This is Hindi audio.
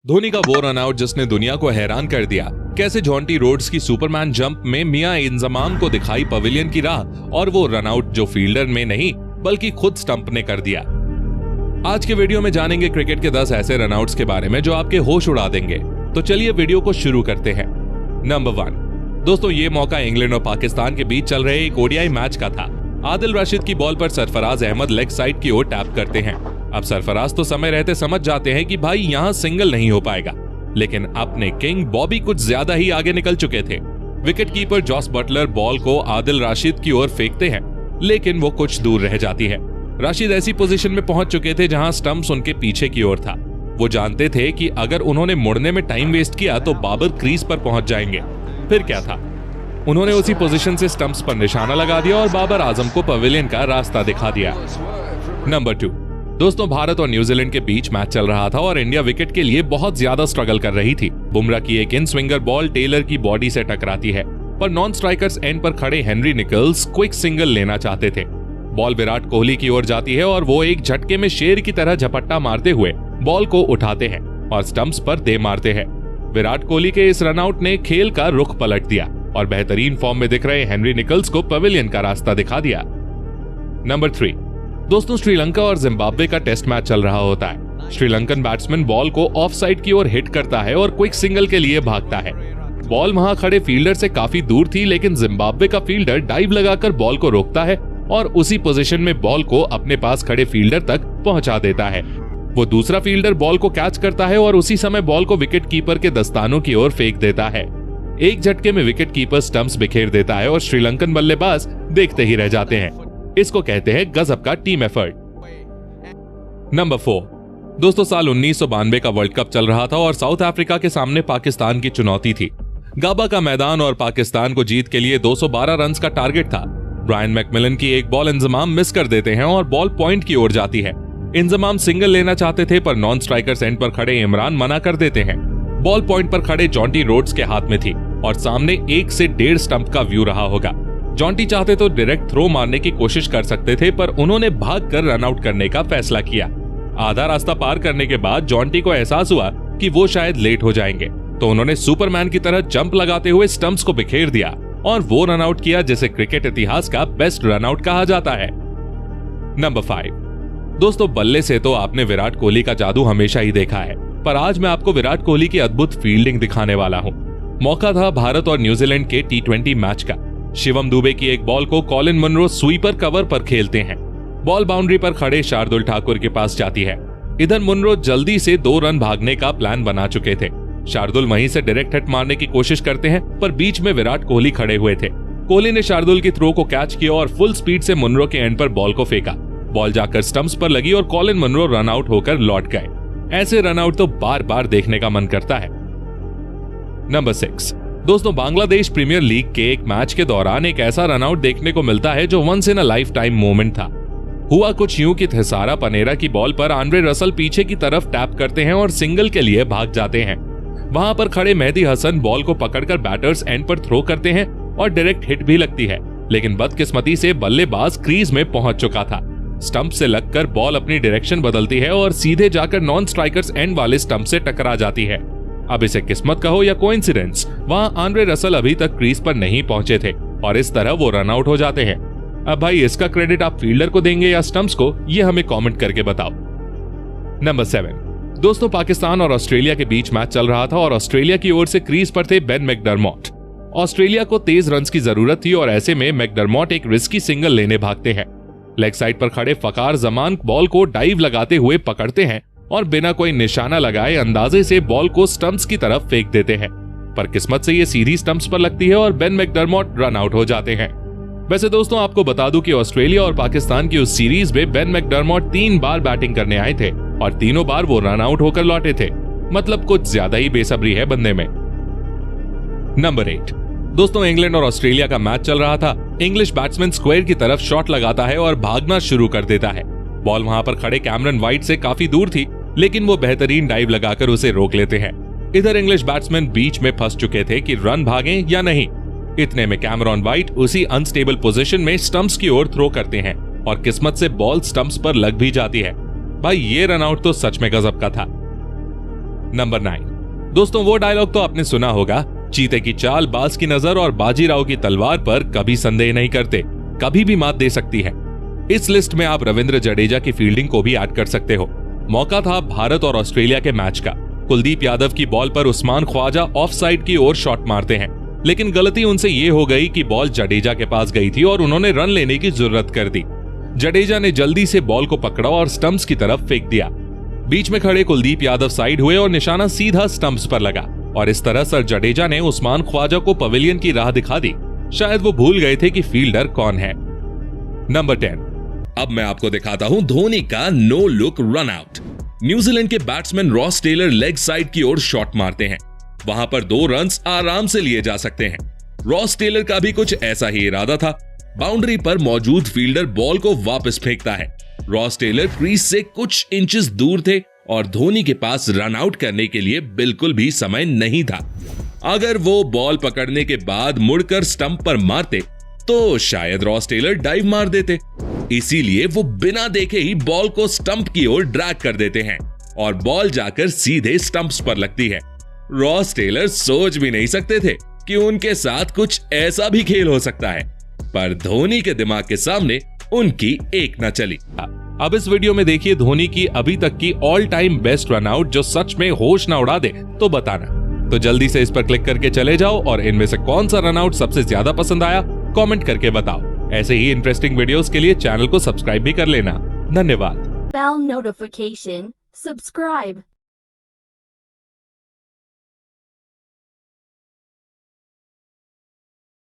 धोनी का वो रनआउट जिसने दुनिया को हैरान कर दिया। कैसे जॉन्टी रोड्स की सुपरमैन जंप में मियां इंजमाम को दिखाई पवेलियन की राह, और वो रनआउट जो फील्डर में नहीं बल्कि खुद स्टंप ने कर दिया। आज के वीडियो में जानेंगे क्रिकेट के 10 ऐसे रनआउट्स के बारे में जो आपके होश उड़ा देंगे। तो चलिए वीडियो को शुरू करते हैं। नंबर 1 दोस्तों, ये मौका इंग्लैंड और पाकिस्तान के बीच चल रहे एक ओडीआई मैच का था। आदिल रशीद की बॉल पर सरफराज अहमद लेग साइड की ओर टैप करते हैं। अब सरफराज तो समय रहते समझ जाते हैं कि भाई यहां सिंगल नहीं हो पाएगा, लेकिन अपने किंग बॉबी कुछ ज्यादा ही आगे निकल चुके थे। Wicket keeper Jos Buttler ball को आदिल रशीद की ओर फेंकते हैं, लेकिन वो कुछ दूर रह जाती है। रशीद ऐसी पोजीशन में पहुंच चुके थे जहां स्टंप्स उनके पीछे की ओर था। वो जानते थे कि अगर उन्होंने मुड़ने में टाइम वेस्ट किया तो बाबर क्रीज पर पहुंच जाएंगे। फिर क्या था, उन्होंने उसी पोजीशन से स्टंप्स पर निशाना लगा दिया और बाबर आजम को पवेलियन का रास्ता दिखा दिया। नंबर 2 दोस्तों, भारत और न्यूजीलैंड के बीच मैच चल रहा था और इंडिया विकेट के लिए बहुत ज्यादा स्ट्रगल कर रही थी। बुमराह की एक इन स्विंगर बॉल टेलर की बॉडी से टकराती है, पर नॉन स्ट्राइकर्स एंड पर खड़े हेनरी निकल्स क्विक सिंगल लेना चाहते थे। बॉल विराट कोहली की ओर जाती है और वो एक झटके में शेर की तरह झपट्टा मारते हुए बॉल को उठाते हैं और स्टंप्स पर दे मारते हैं। विराट कोहली के इस रनआउट ने खेल का रुख पलट दिया और बेहतरीन फॉर्म में दिख रहे हेनरी निकल्स को पवेलियन का रास्ता दिखा दिया। नंबर 3 दोस्तों, श्रीलंका और जिम्बाब्वे का टेस्ट मैच चल रहा होता है। श्रीलंकन बैट्समैन बॉल को ऑफ साइड की ओर हिट करता है और क्विक सिंगल के लिए भागता है। बॉल वहां खड़े फील्डर से काफी दूर थी, लेकिन जिम्बाब्वे का फील्डर डाइव लगाकर बॉल को रोकता है और उसी पोजीशन में बॉल को अपने पास खड़े फील्डर तक पहुंचा देता है। वो दूसरा फील्डर बॉल को कैच करता है और उसी समय बॉल को विकेट कीपर के दस्तानों की ओर फेंक देता है। एक झटके में विकेट कीपर स्टंप्स बिखेर देता है और श्रीलंकन बल्लेबाज देखते ही रह जाते हैं। इसको कहते हैं गजब का टीम एफर्ट। नंबर 4 दोस्तों, साल 1992 का वर्ल्ड कप चल रहा था और साउथ अफ्रीका के सामने पाकिस्तान की चुनौती थी। गाबा का मैदान और पाकिस्तान को जीत के लिए 212 रन का टारगेट था। ब्रायन मैकमिलन की एक बॉल इंजमाम मिस कर देते हैं और बॉल पॉइंट की ओर जाती है। इंजमाम सिंगल लेना चाहते थे, पर नॉन स्ट्राइकर्स एंड पर खड़े इमरान मना कर देते हैं। बॉल पॉइंट पर खड़े जॉन्टी रोड्स के हाथ में थी और सामने 1 से 1.5 स्टंप का व्यू रहा होगा। जॉन्टी चाहते तो डायरेक्ट थ्रो मारने की कोशिश कर सकते थे, पर उन्होंने भागकर रन आउट करने का फैसला किया। आधा रास्ता पार करने के बाद जॉन्टी को एहसास हुआ कि वो शायद लेट हो जाएंगे, तो उन्होंने सुपरमैन की तरह जंप लगाते हुए स्टंप्स को बिखेर दिया और वो रन आउट किया जिसे क्रिकेट इतिहास का बेस्ट रन आउट कहा जाता है। नंबर 5 दोस्तों, बल्ले से तो आपने विराट कोहली का जादू हमेशा ही देखा है, पर आज मैं आपको विराट कोहली की अद्भुत फील्डिंग दिखाने वाला हूं। मौका था भारत और न्यूजीलैंड के T20 मैच का। शिवम दुबे की एक बॉल को कॉलिन मुनरो स्वीपर कवर पर खेलते हैं। बॉल बाउंड्री पर खड़े शार्दुल ठाकुर के पास जाती है। इधर मुनरो जल्दी से 2 रन भागने का प्लान बना चुके थे। शार्दुल वहीं से डायरेक्ट हिट मारने की कोशिश करते हैं, पर बीच में विराट कोहली खड़े हुए थे। कोहली ने शार्दुल की थ्रो को कैच किया और फुल स्पीड से मुनरो के एंड पर बॉल को फेंका। बॉल जाकर स्टंप्स पर लगी और कॉलिन मुनरो रन आउट होकर लौट गए। ऐसे रन आउट तो बार बार देखने का मन करता है। नंबर 6 दोस्तों, बांग्लादेश प्रीमियर लीग के एक मैच के दौरान एक ऐसा रनआउट देखने को मिलता है जो once in a lifetime moment था। हुआ कुछ यूं कि थिसारा पनेरा की बॉल पर आंद्रे रसल पीछे की तरफ टैप करते हैं और सिंगल के लिए भाग जाते हैं। वहां पर खड़े मेहदी हसन बॉल को पकड़कर बैटर्स एंड पर थ्रो करते हैं और डायरेक्ट हिट भी लगती है, लेकिन बदकिस्मती से बल्लेबाज क्रीज में पहुंच चुका था। स्टंप से लगकर बॉल अपनी डायरेक्शन बदलती है और सीधे जाकर नॉन स्ट्राइकर्स एंड वाले स्टंप से टकरा जाती है। अब इसे किस्मत कहो या कोइंसिडेंस, वहां आंद्रे रसल अभी तक क्रीज पर नहीं पहुंचे थे और इस तरह वो रन आउट हो जाते हैं। अब भाई इसका क्रेडिट आप फील्डर को देंगे या स्टंप्स को, ये हमें कमेंट करके बताओ। नंबर 7 दोस्तों, पाकिस्तान और ऑस्ट्रेलिया के बीच मैच चल रहा था और ऑस्ट्रेलिया की ओर से क्रीज पर थे बेन मैकडरमॉट। ऑस्ट्रेलिया को तेज रन की जरूरत थी और ऐसे में मैकडरमॉट एक रिस्की सिंगल लेने भागते हैं। लेग साइड पर खड़े फकार जमान बॉल को डाइव लगाते हुए पकड़ते हैं और बिना कोई निशाना लगाए अंदाजे से बॉल को स्टंप्स की तरफ फेंक देते हैं, पर किस्मत से ये सीधी स्टंप्स पर लगती है और बेन मैकडरमॉट रन आउट हो जाते हैं। वैसे दोस्तों, आपको बता दूं कि ऑस्ट्रेलिया और पाकिस्तान की उस सीरीज में बेन मैकडरमॉट 3 बार बैटिंग करने आए थे और तीनों बार वो रन आउट होकर लौटे थे। मतलब कुछ ज्यादा ही बेसब्री है बंदे में। नंबर 8 दोस्तों, इंग्लैंड और ऑस्ट्रेलिया का मैच चल रहा था। इंग्लिश बैट्समैन स्क्वायर की तरफ शॉट लगाता है और भागना शुरू कर देता है। बॉल वहां पर खड़े कैमरन वाइट से काफी दूर थी, लेकिन वो बेहतरीन डाइव लगाकर उसे रोक लेते हैं। इधर इंग्लिश बैट्समैन बीच में फंस चुके थे कि रन भागें या नहीं। इतने में कैमरन वाइट उसी अनस्टेबल पोजीशन में स्टंप्स की ओर थ्रो करते हैं और किस्मत से बॉल स्टंप्स पर लग भी जाती है। भाई ये रन आउट तो सच में गजब का था। नंबर 9। दोस्तों वो डायलॉग तो आपने सुना होगा, चीते की चाल बाज की नजर और बाजीराव की तलवार पर कभी संदेह नहीं करते, कभी भी मात दे सकती है। इस लिस्ट में आप रविंद्र जडेजा की फील्डिंग को भी ऐड कर सकते हो। मौका था भारत और ऑस्ट्रेलिया के मैच का। कुलदीप यादव की बॉल पर उस्मान ख्वाजा ऑफ साइड की ओर शॉट मारते हैं, लेकिन गलती उनसे ये हो गई कि बॉल जडेजा के पास गई थी और उन्होंने रन लेने की जरूरत कर दी। जडेजा ने जल्दी से बॉल को पकड़ा और स्टंप्स की तरफ फेंक दिया। बीच में खड़े कुलदीप यादव साइड हुए और निशाना सीधा स्टंप्स पर लगा, और इस तरह सर जडेजा ने उस्मान ख्वाजा को पवेलियन की राह दिखा दी। शायद वो भूल गए थे कि फील्डर कौन है। नंबर 10। अब मैं आपको दिखाता हूं धोनी का no look run out. New Zealand के batsman Ross Taylor leg side की ओर शॉट मारते हैं। वहां पर 2 रन्स आराम से लिए जा सकते हैं। रॉस टेलर का भी कुछ ऐसा ही इरादा था। बाउंड्री पर मौजूद फील्डर बॉल को वापस फेंकता है। रॉस टेलर क्रीज से कुछ इंचेस दूर थे और धोनी के पास रन आउट करने के लिए बिल्कुल भी समय नहीं था। अगर वो बॉल पकड़ने के बाद मुड़कर स्टंप पर मारते तो शायद रॉस टेलर डाइव मार देते। इसीलिए वो बिना देखे ही बॉल को स्टंप की ओर ड्रैग कर देते हैं और बॉल जाकर सीधे स्टंप्स पर लगती है। रॉस टेलर सोच भी नहीं सकते थे कि उनके साथ कुछ ऐसा भी खेल हो सकता है, पर धोनी के दिमाग के सामने उनकी एक न चली। अब इस वीडियो में देखिए धोनी की अभी तक की all time best run out जो सच में होश ना उड़ा दे तो बताना। तो जल्दी से इस पर क्लिक करके चले जाओ और इनमें से कौन सा रन आउट सबसे ज्यादा पसंद आया कमेंट करके बताओ। ऐसे ही इंटरेस्टिंग वीडियोस के लिए चैनल को सब्सक्राइब भी कर लेना। धन्यवाद। Bell notification, subscribe.